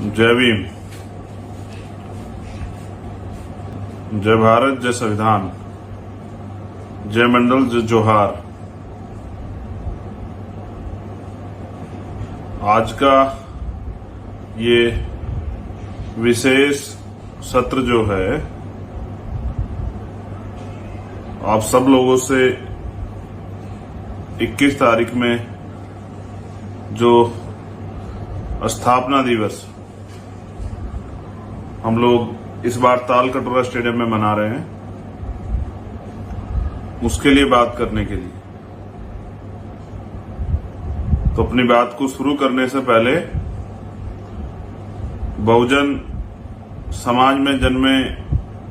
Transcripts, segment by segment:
जय भीम, जय भारत, जय संविधान, जय मंडल, जय जोहार। आज का ये विशेष सत्र जो है आप सब लोगों से 21 तारीख में जो स्थापना दिवस हम लोग इस बार ताल कटोरा स्टेडियम में मना रहे हैं, उसके लिए बात करने के लिए। तो अपनी बात को शुरू करने से पहले बहुजन समाज में जन्मे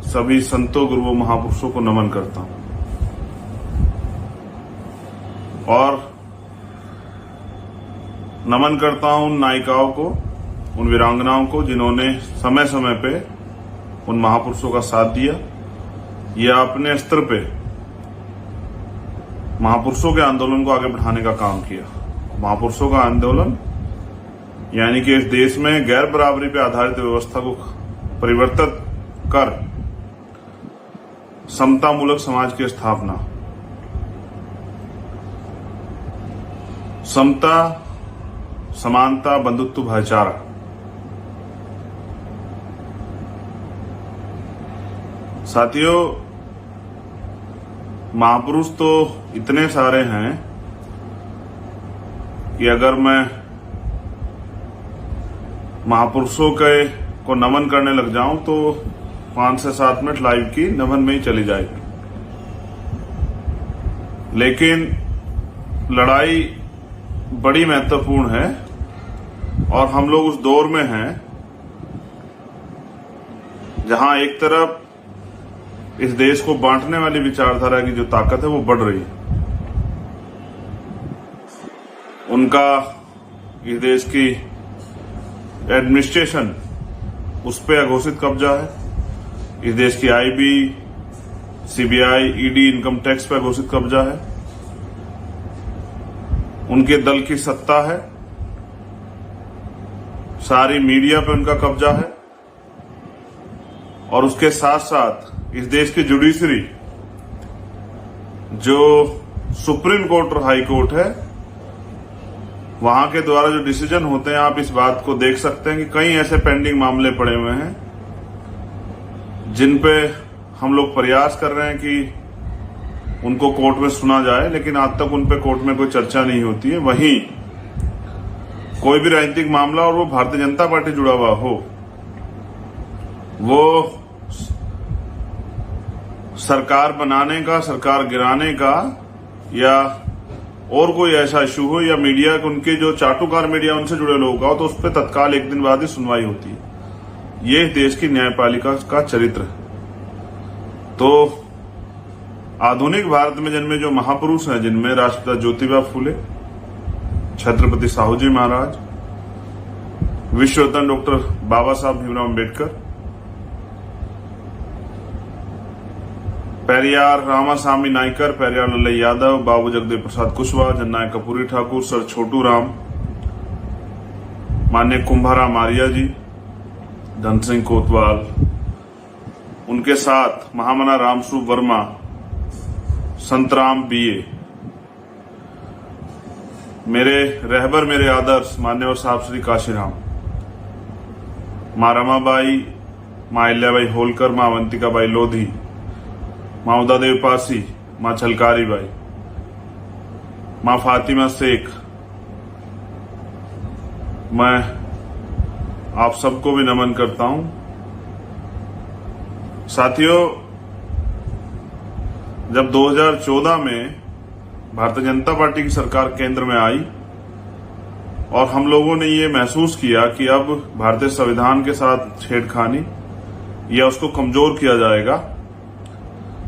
सभी संतों, गुरुओं, महापुरुषों को नमन करता हूं और नमन करता हूं उन नायिकाओं को, उन वीरांगनाओं को जिन्होंने समय समय पे उन महापुरुषों का साथ दिया या अपने स्तर पे महापुरुषों के आंदोलन को आगे बढ़ाने का काम किया। महापुरुषों का आंदोलन यानी कि इस देश में गैर बराबरी पे आधारित व्यवस्था को परिवर्तित कर समतामूलक समाज की स्थापना। समता, समानता, बंधुत्व, भाईचारा। साथियों, महापुरुष तो इतने सारे हैं कि अगर मैं महापुरुषों को नमन करने लग जाऊं तो 5 से 7 मिनट लाइव की नमन में ही चली जाएगी। लेकिन लड़ाई बड़ी महत्वपूर्ण है और हम लोग उस दौर में हैं जहां एक तरफ इस देश को बांटने वाली विचारधारा की जो ताकत है वो बढ़ रही है। उनका इस देश की एडमिनिस्ट्रेशन, उस पर अघोषित कब्जा है। इस देश की IB, CBI, ED, income tax पर अघोषित कब्जा है। उनके दल की सत्ता है, सारी मीडिया पे उनका कब्जा है और उसके साथ साथ इस देश की जुडिशरी, जो सुप्रीम कोर्ट और हाई कोर्ट है, वहां के द्वारा जो डिसीजन होते हैं, आप इस बात को देख सकते हैं कि कई ऐसे पेंडिंग मामले पड़े हुए हैं जिन पे हम लोग प्रयास कर रहे हैं कि उनको कोर्ट में सुना जाए, लेकिन आज तक उन पे कोर्ट में कोई चर्चा नहीं होती है। वहीं कोई भी राजनीतिक मामला और वो भारतीय जनता पार्टी जुड़ा हुआ हो, वो सरकार बनाने का, सरकार गिराने का या और कोई ऐसा इशू हो या मीडिया, उनके जो चाटुकार मीडिया उनसे जुड़े लोग हो, तो उस पर तत्काल 1 दिन बाद ही सुनवाई होती है। ये देश की न्यायपालिका का चरित्र है। तो आधुनिक भारत में जन्मे जो महापुरुष हैं, जिनमें राष्ट्रपिता ज्योतिबा फूले, छत्रपति साहू जी महाराज, विश्व रत्न डॉक्टर बाबा साहब भीमराव अम्बेडकर, पेरियार रामास्वामी नायकर, पेरियार लल्लई यादव, बाबू जगदेव प्रसाद कुशवाहा, जननायक कपूरी ठाकुर, सर छोटू राम, माननीय कुंभाराम आर्या जी, धन सिंह कोतवाल, उनके साथ महामना रामस्वरूप वर्मा, संतराम बीए, मेरे रहबर, मेरे आदर्श मान्यवर साहब श्री काशीराम, मां रमाबाई, मां अहिल्याबाई होलकर, मां अवंतिकाबाई लोधी, मां उदादेव पासी, मां छलकारी बाई, मां फातिमा शेख, मैं आप सबको भी नमन करता हूं। साथियों, जब 2014 में भारतीय जनता पार्टी की सरकार केंद्र में आई और हम लोगों ने ये महसूस किया कि अब भारतीय संविधान के साथ छेड़खानी या उसको कमजोर किया जाएगा,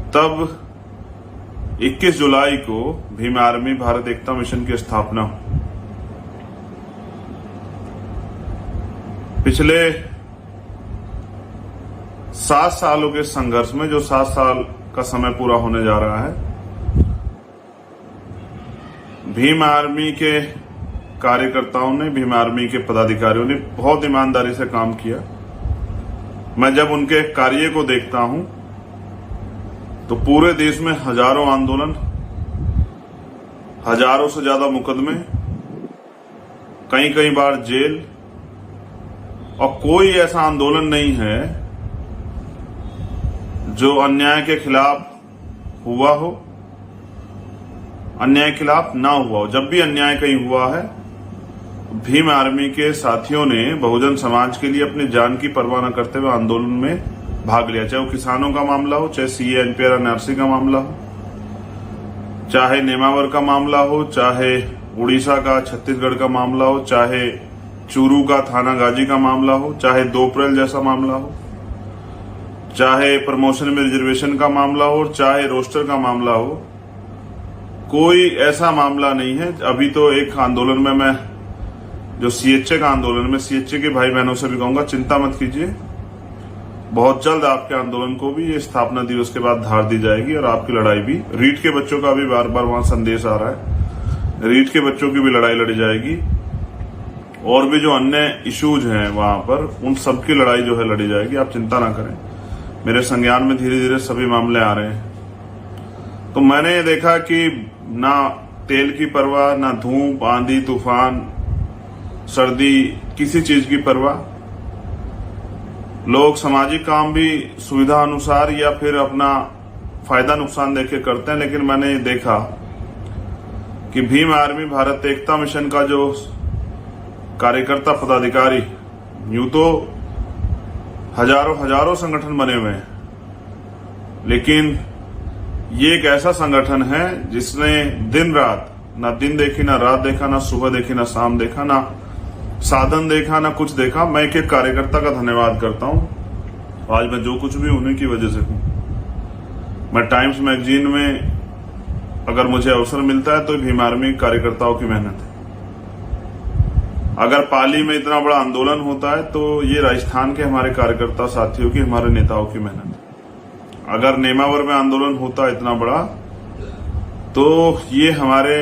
तब 21 जुलाई को भीम आर्मी भारत एकता मिशन की स्थापना। पिछले 7 सालों के संघर्ष में, जो 7 साल का समय पूरा होने जा रहा है, भीम आर्मी के कार्यकर्ताओं ने, भीम आर्मी के पदाधिकारियों ने बहुत ईमानदारी से काम किया। मैं जब उनके कार्य को देखता हूं तो पूरे देश में हजारों आंदोलन, हजारों से ज्यादा मुकदमे, कई बार जेल, और कोई ऐसा आंदोलन नहीं है जो अन्याय के खिलाफ हुआ हो, अन्याय के खिलाफ ना हुआ हो। जब भी अन्याय कहीं हुआ है, भीम आर्मी के साथियों ने बहुजन समाज के लिए अपनी जान की परवाह न करते हुए आंदोलन में भाग लिया। चाहे वो किसानों का मामला हो, चाहे सीए एनपीआर एनआरसी का मामला हो, चाहे नेमावर का मामला हो, चाहे उड़ीसा का, छत्तीसगढ़ का मामला हो, चाहे चूरू का, थाना गाजी का मामला हो, चाहे 2 अप्रैल जैसा मामला हो, चाहे प्रमोशन में रिजर्वेशन का मामला हो, चाहे रोस्टर का मामला हो, कोई ऐसा मामला नहीं है। अभी तो एक आंदोलन में मैं, जो सीएचए का आंदोलन में, सीएचए के भाई बहनों से भी कहूंगा, चिंता मत कीजिए, बहुत जल्द आपके आंदोलन को भी ये स्थापना दिवस के बाद धार दी जाएगी और आपकी लड़ाई भी, रीट के बच्चों का भी बार बार वहां संदेश आ रहा है, रीट के बच्चों की भी लड़ाई लड़ी जाएगी, और भी जो अन्य इश्यूज हैं वहां पर, उन सबकी लड़ाई जो है लड़ी जाएगी। आप चिंता ना करें, मेरे संज्ञान में धीरे धीरे सभी मामले आ रहे हैं। तो मैंने ये देखा कि ना तेल की परवाह, ना धूप, आंधी, तूफान, सर्दी, किसी चीज की परवाह। लोग सामाजिक काम भी सुविधा अनुसार या फिर अपना फायदा नुकसान देख के करते हैं, लेकिन मैंने देखा कि भीम आर्मी भारत एकता मिशन का जो कार्यकर्ता पदाधिकारी, यूं तो हजारों संगठन बने हुए हैं, लेकिन ये एक ऐसा संगठन है जिसने दिन रात, ना दिन देखी, ना रात देखा, ना सुबह देखी, ना शाम देखा, ना साधन देखा, ना कुछ देखा। मैं एक कार्यकर्ता का धन्यवाद करता हूं। आज मैं जो कुछ भी उन्हीं की वजह से हूं। मैं टाइम्स मैगजीन में अगर मुझे अवसर मिलता है तो भीम आर्मी कार्यकर्ताओं की मेहनत है। अगर पाली में इतना बड़ा आंदोलन होता है तो ये राजस्थान के हमारे कार्यकर्ता साथियों की, हमारे नेताओं की मेहनत है। अगर नेमावर में आंदोलन होता है इतना बड़ा, तो ये हमारे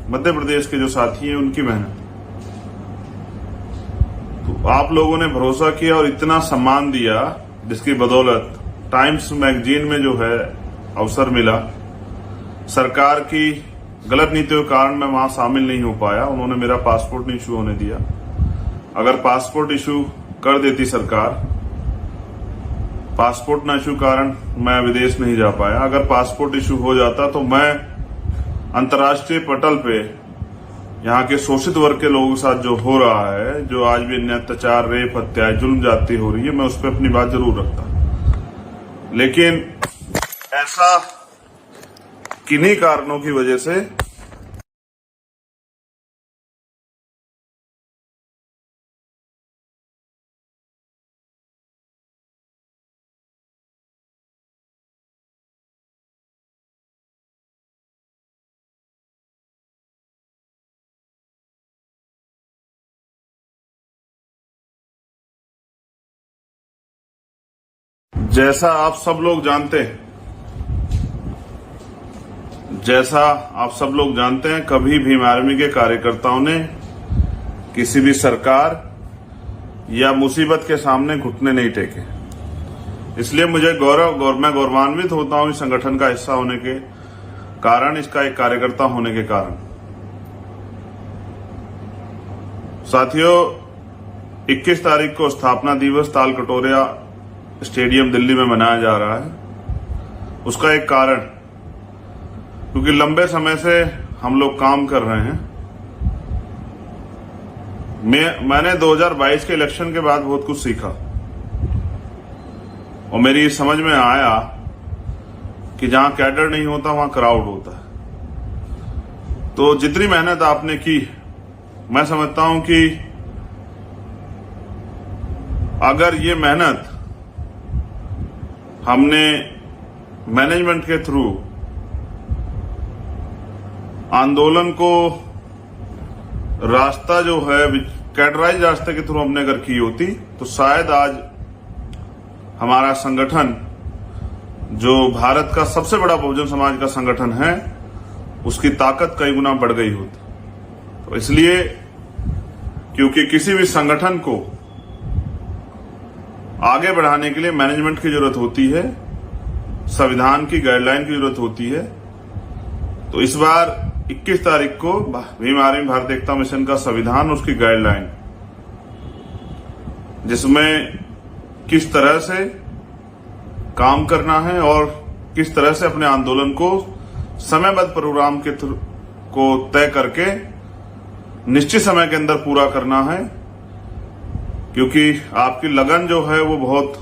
मध्य प्रदेश के जो साथी हैं उनकी मेहनत। तो आप लोगों ने भरोसा किया और इतना सम्मान दिया, जिसकी बदौलत टाइम्स मैगजीन में जो है अवसर मिला। सरकार की गलत नीतियों के कारण मैं वहां शामिल नहीं हो पाया, उन्होंने मेरा पासपोर्ट नहीं इशू होने दिया। अगर पासपोर्ट इशू कर देती सरकार, पासपोर्ट न इशू कारण मैं विदेश नहीं जा पाया। अगर पासपोर्ट इशू हो जाता तो मैं अंतर्राष्ट्रीय पटल पे यहाँ के शोषित वर्ग के लोगों के साथ जो हो रहा है, जो आज भी अन्य अत्याचार, रेप, हत्या, जुल्म जाती हो रही है, मैं उस पर अपनी बात जरूर रखता। लेकिन ऐसा किन्हीं कारणों की वजह से जैसा आप सब लोग जानते हैं, कभी भीम आर्मी के कार्यकर्ताओं ने किसी भी सरकार या मुसीबत के सामने घुटने नहीं टेके। इसलिए मुझे मैं गौरवान्वित होता हूं इस संगठन का हिस्सा होने के कारण, इसका एक कार्यकर्ता होने के कारण। साथियों, 21 तारीख को स्थापना दिवस ताल कटोरिया स्टेडियम दिल्ली में मनाया जा रहा है। उसका एक कारण, क्योंकि लंबे समय से हम लोग काम कर रहे हैं। मैंने 2022 के इलेक्शन के बाद बहुत कुछ सीखा और मेरी समझ में आया कि जहां कैडर नहीं होता वहां क्राउड होता है। तो जितनी मेहनत आपने की, मैं समझता हूं कि अगर ये मेहनत हमने मैनेजमेंट के थ्रू आंदोलन को रास्ता जो है कैडराइज रास्ते के थ्रू हमने अगर की होती, तो शायद आज हमारा संगठन, जो भारत का सबसे बड़ा बहुजन समाज का संगठन है, उसकी ताकत कई गुना बढ़ गई होती। तो इसलिए क्योंकि किसी भी संगठन को आगे बढ़ाने के लिए मैनेजमेंट की जरूरत होती है, संविधान की गाइडलाइन की जरूरत होती है। तो इस बार 21 तारीख को भीम आर्मी भारत एकता मिशन का संविधान, उसकी गाइडलाइन, जिसमें किस तरह से काम करना है और किस तरह से अपने आंदोलन को समयबद्ध प्रोग्राम के को तय करके निश्चित समय के अंदर पूरा करना है, क्योंकि आपकी लगन जो है वो बहुत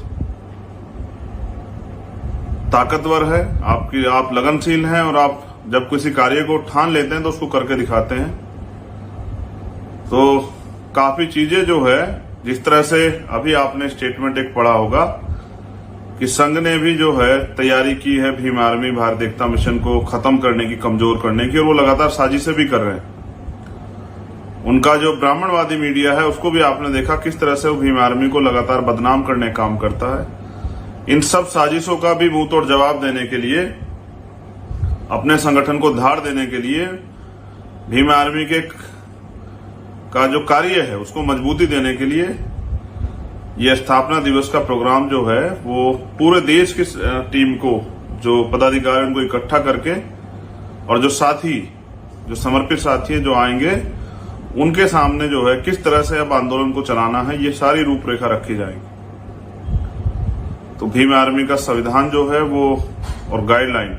ताकतवर है, आप लगनशील हैं और आप जब किसी कार्य को ठान लेते हैं तो उसको करके दिखाते हैं। तो काफी चीजें जो है, जिस तरह से अभी आपने स्टेटमेंट एक पढ़ा होगा कि संघ ने भी जो है तैयारी की है भीम आर्मी भारत एकता मिशन को खत्म करने की, कमजोर करने की, और वो लगातार साजिशें भी कर रहे हैं। उनका जो ब्राह्मणवादी मीडिया है उसको भी आपने देखा किस तरह से वो भीम आर्मी को लगातार बदनाम करने का काम करता है। इन सब साजिशों का भी मुंह तोड़ जवाब देने के लिए, अपने संगठन को धार देने के लिए, भीम आर्मी का जो कार्य है उसको मजबूती देने के लिए यह स्थापना दिवस का प्रोग्राम जो है वो पूरे देश की टीम को, जो पदाधिकारी, उनको इकट्ठा करके, और जो साथी, जो समर्पित साथी जो आएंगे, उनके सामने जो है किस तरह से अब आंदोलन को चलाना है, ये सारी रूपरेखा रखी जाएगी। तो भीम आर्मी का संविधान जो है वो और गाइडलाइन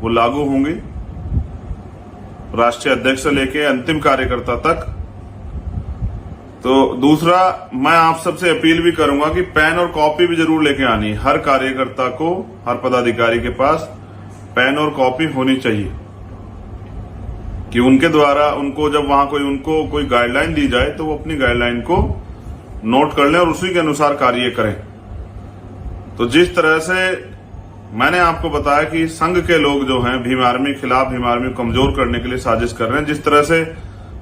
वो लागू होंगी राष्ट्रीय अध्यक्ष से लेके अंतिम कार्यकर्ता तक। तो दूसरा, मैं आप सबसे अपील भी करूंगा कि पेन और कॉपी भी जरूर लेके आनी है। हर कार्यकर्ता को, हर पदाधिकारी के पास पेन और कॉपी होनी चाहिए, कि उनके द्वारा उनको जब वहां उनको कोई गाइडलाइन दी जाए तो वो अपनी गाइडलाइन को नोट कर लें और उसी के अनुसार कार्य करें। तो जिस तरह से मैंने आपको बताया कि संघ के लोग जो हैं भीम आर्मी खिलाफ, भीम आर्मी को कमजोर करने के लिए साजिश कर रहे हैं, जिस तरह से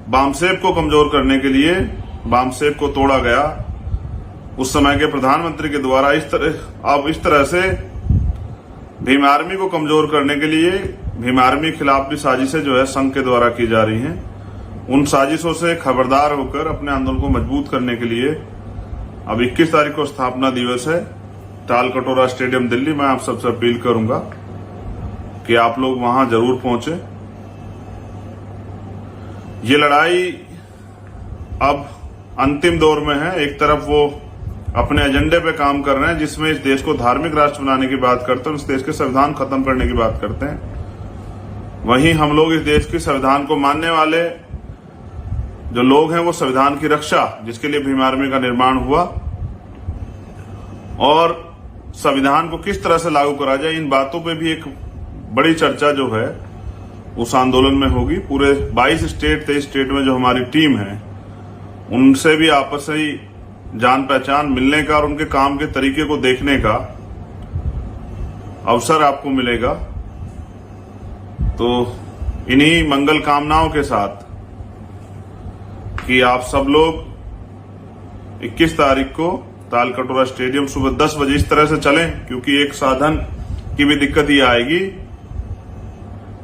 बामसेब को कमजोर करने के लिए बामसेब को तोड़ा गया उस समय के प्रधानमंत्री के द्वारा, अब इस तरह से भीम आर्मी को कमजोर करने के लिए भीम आर्मी खिलाफ भी साजिशें जो है संघ के द्वारा की जा रही हैं। उन साजिशों से खबरदार होकर अपने आंदोलन को मजबूत करने के लिए अब 21 तारीख को स्थापना दिवस है, टाल कटोरा स्टेडियम दिल्ली। मैं आप सबसे अपील करूंगा कि आप लोग वहां जरूर पहुंचे। ये लड़ाई अब अंतिम दौर में है। एक तरफ वो अपने एजेंडे पे काम कर रहे हैं जिसमें इस देश को धार्मिक राष्ट्र बनाने की बात करते हैं, इस देश के संविधान खत्म करने की बात करते हैं। वहीं हम लोग इस देश के संविधान को मानने वाले जो लोग हैं वो संविधान की रक्षा, जिसके लिए भीम आर्मी का निर्माण हुआ, और संविधान को किस तरह से लागू करा जाए, इन बातों पे भी एक बड़ी चर्चा जो है उस आंदोलन में होगी। पूरे 22 स्टेट, 23 स्टेट में जो हमारी टीम है उनसे भी आपस में जान पहचान मिलने का और उनके काम के तरीके को देखने का अवसर आपको मिलेगा। तो इन्हीं मंगल कामनाओं के साथ कि आप सब लोग 21 तारीख को ताल कटोरा स्टेडियम सुबह 10 बजे इस तरह से चलें, क्योंकि एक साधन की भी दिक्कत ये आएगी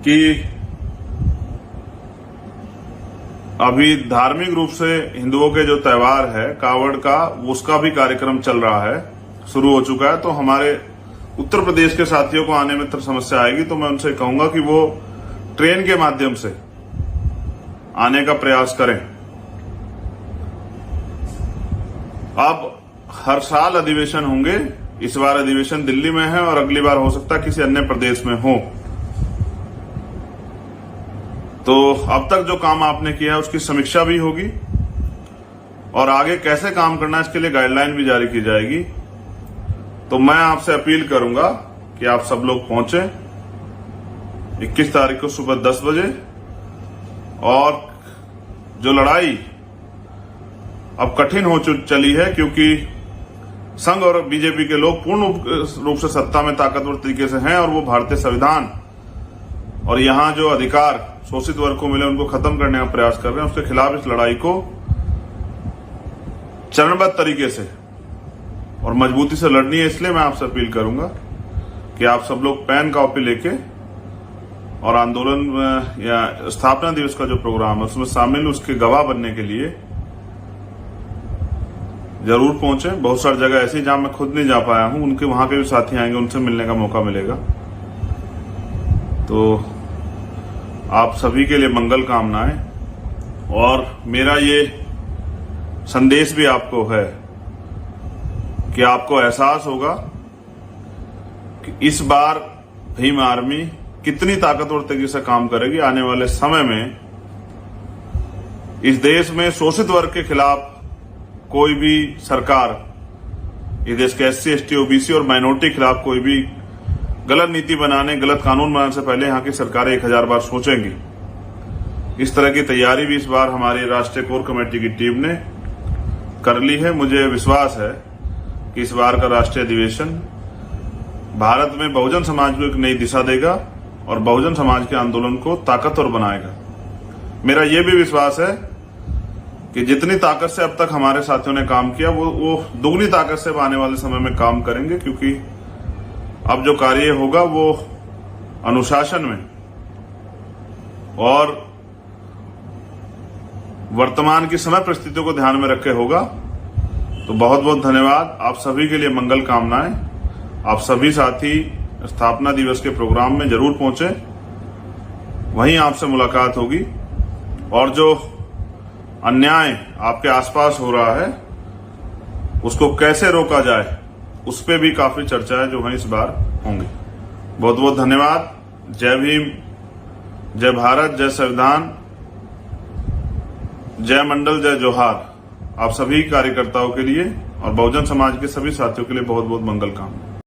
कि अभी धार्मिक रूप से हिंदुओं के जो त्योहार है कावड़ का, उसका भी कार्यक्रम चल रहा है, शुरू हो चुका है। तो हमारे उत्तर प्रदेश के साथियों को आने में समस्या आएगी, तो मैं उनसे कहूंगा कि वो ट्रेन के माध्यम से आने का प्रयास करें। अब हर साल अधिवेशन होंगे, इस बार अधिवेशन दिल्ली में है और अगली बार हो सकता है किसी अन्य प्रदेश में हो। तो अब तक जो काम आपने किया है उसकी समीक्षा भी होगी और आगे कैसे काम करना है इसके लिए गाइडलाइन भी जारी की जाएगी। तो मैं आपसे अपील करूंगा कि आप सब लोग पहुंचे 21 तारीख को सुबह 10 बजे। और जो लड़ाई अब कठिन हो चली है, क्योंकि संघ और बीजेपी के लोग पूर्ण रूप से सत्ता में ताकतवर तरीके से हैं और वो भारतीय संविधान और यहां जो अधिकार शोषित वर्ग को मिले उनको खत्म करने का प्रयास कर रहे हैं। उसके खिलाफ इस लड़ाई को चरणबद्ध तरीके से और मजबूती से लड़नी है। इसलिए मैं आपसे अपील करूंगा कि आप सब लोग पेन कॉपी लेके और आंदोलन या स्थापना दिवस का जो प्रोग्राम है उसमें शामिल, उसके गवाह बनने के लिए जरूर पहुंचे। बहुत सारी जगह ऐसी जहां मैं खुद नहीं जा पाया हूं, उनके वहां के भी साथी आएंगे, उनसे मिलने का मौका मिलेगा। तो आप सभी के लिए मंगल कामनाएं। और मेरा ये संदेश भी आपको है कि आपको एहसास होगा कि इस बार भीम आर्मी कितनी ताकतवर तरीके से काम करेगी। आने वाले समय में इस देश में शोषित वर्ग के खिलाफ कोई भी सरकार, इस देश के SC, ST, OBC और माइनॉरिटी के खिलाफ कोई भी गलत नीति बनाने, गलत कानून बनाने से पहले यहाँ की सरकारें 1000 बार सोचेंगी। इस तरह की तैयारी भी इस बार हमारी राष्ट्रीय कोर कमेटी की टीम ने कर ली है। मुझे विश्वास है कि इस बार का राष्ट्रीय अधिवेशन भारत में बहुजन समाज को एक नई दिशा देगा और बहुजन समाज के आंदोलन को ताकतवर बनाएगा। मेरा यह भी विश्वास है कि जितनी ताकत से अब तक हमारे साथियों ने काम किया वो दुगनी ताकत से आने वाले समय में काम करेंगे, क्योंकि अब जो कार्य होगा वो अनुशासन में और वर्तमान की समय परिस्थितियों को ध्यान में रखे होगा। तो बहुत बहुत धन्यवाद। आप सभी के लिए मंगल कामनाएं। आप सभी साथी स्थापना दिवस के प्रोग्राम में जरूर पहुंचे, वहीं आपसे मुलाकात होगी। और जो अन्याय आपके आसपास हो रहा है उसको कैसे रोका जाए, उस पे भी काफी चर्चाएं जो हैं इस बार होंगी। बहुत बहुत धन्यवाद। जय भीम, जय भारत, जय संविधान, जय मंडल, जय जोहार। आप सभी कार्यकर्ताओं के लिए और बहुजन समाज के सभी साथियों के लिए बहुत बहुत मंगल कामना।